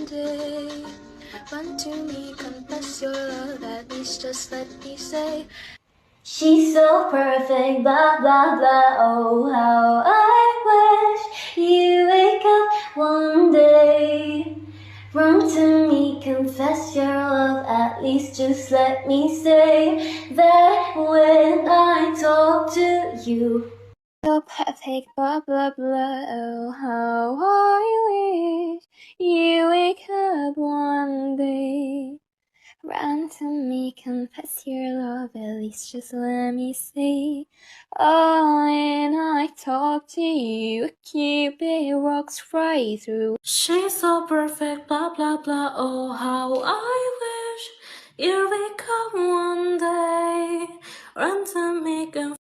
one day. Run to me, confess your love, at least just let me say. She's so perfect, blah blah blah, oh how I wish you wake up one day. Run to me, confess your love, at least just let me say that when I talk to you. So perfect, blah blah blah, oh how I wish you wake up one day. Run to me, confess your love, at least just let me say. Oh, when I talk to you, Cupid walks right through. She's so perfect, blah blah blah, oh how I wish you wake up one day. Run to me, confess